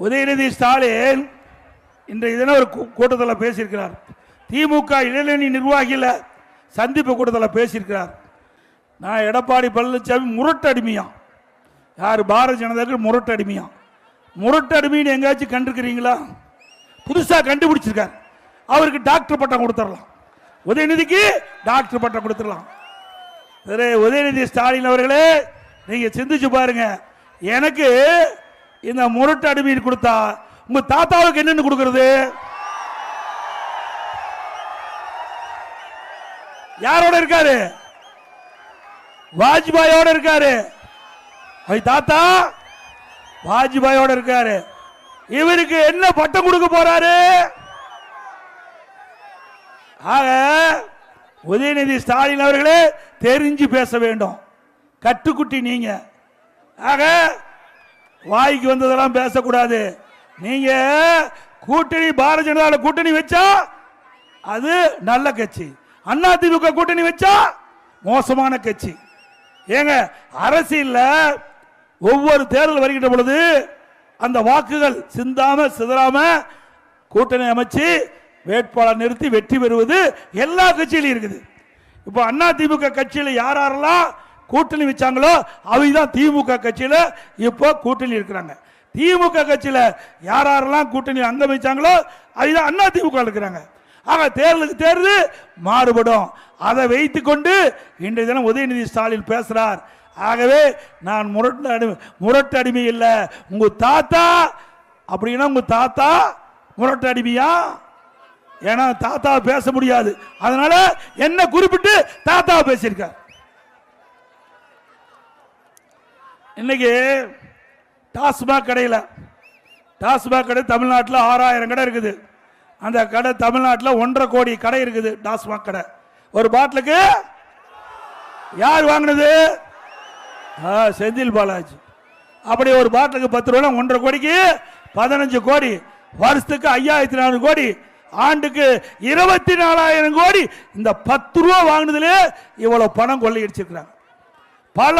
உதயநிதி ஸ்டாலின் இன்றைய தினம் ஒரு கூட்டத்தில் பேசியிருக்கிறார். திமுக இளைஞரணி நிர்வாகிகள் சந்திப்பு கூட்டத்தில் பேசியிருக்கிறார். நான் எடப்பாடி பழனிசாமி முரட்டு அடிமையா, யார் பாரதிய ஜனதாக்கு முரட்டு அடிமையா, முரட்டு அடிமைன்னு எங்கேயாச்சும் கண்டிருக்கிறீங்களா? புதுசாக கண்டுபிடிச்சிருக்கார். அவருக்கு டாக்டர் பட்டம் கொடுத்துடலாம், உதயநிதிக்கு டாக்டர் பட்டம் கொடுத்துடலாம். உதயநிதி ஸ்டாலின் அவர்களே, நீங்க சிந்திச்சு பாருங்க. எனக்கு இந்த முரட்டு அடிமை கொடுத்தா உங்க தாத்தாவுக்கு என்னன்னு கொடுக்கிறது? யாரோட இருக்காரு? வாஜ்பாயோட இருக்காரு. தாத்தா வாஜ்பாயோட இருக்காரு. இவருக்கு என்ன பட்டம் கொடுக்க போறாரு? ஆக உதயநிதி ஸ்டாலின் அவர்களே தெரிஞ்சு பேச வேண்டும். கட்டுக்குட்டி நீங்க. ஆக வாய்க்கு வந்ததெல்லாம் பேசக்கூடாது. நீங்க கூட்டணி பாரதிய ஜனதா கூட்டணி வச்சா அது நல்ல கட்சி, அதிமுக கூட்டணி வச்சா மோசமான கட்சி. ஏங்க அரசியல்ல ஒவ்வொரு தேர்தல் வருகின்ற பொழுது அந்த வாக்குகள் சிந்தாம சிதறாம கூட்டணி அமைச்சு வேட்பாளர் நிறுத்தி வெற்றி பெறுவது எல்லா கட்சியிலும் இருக்குது. இப்போ அதிமுக கட்சியில் யாரெல்லாம் கூட்டணி வச்சாங்களோ அவங்க தான் திமுக கட்சியில் இப்போ கூட்டணி இருக்கிறாங்க. திமுக கட்சியில் யாரெல்லாம் கூட்டணி அங்கம் வச்சாங்களோ அதுதான் அதிமுக இருக்கிறாங்க. ஆக தேர்தலுக்கு தேர்தல் மாறுபடும். அதை வைத்துக் கொண்டு இன்றைய தினம் உதயநிதி ஸ்டாலின் பேசுறார். ஆகவே நான் முரட்டு அடிமை இல்லை. உங்க தாத்தா அப்படின்னா உங்க தாத்தா முரட்டு அடிமையா? ஏன்னா தாத்தா பேச முடியாது, அதனால என்ன குறிப்பிட்டு தாத்தா பேசியிருக்கார். இன்னைக்கு டாஸ்மாக் கடையில், டாஸ்மாக் கடை தமிழ்நாட்டில் 6000 கடை இருக்குது. அந்த கடை தமிழ்நாட்டில் 1.5 கோடி கடை இருக்குது. டாஸ்மாக் கடை ஒரு பாட்டிலுக்கு யார் வாங்கினது? செந்தில் பாலாஜி. அப்படி ஒரு பாட்டிலுக்கு 10 ரூபா, 1.5 கோடிக்கு 15 கோடி, வருஷத்துக்கு 5400 கோடி, ஆண்டுக்கு 24,000 கோடி. இந்த 10 ரூபா வாங்கினதுல இவ்வளவு பணம் கொள்ளையடிச்சிருக்கிறாங்க. பல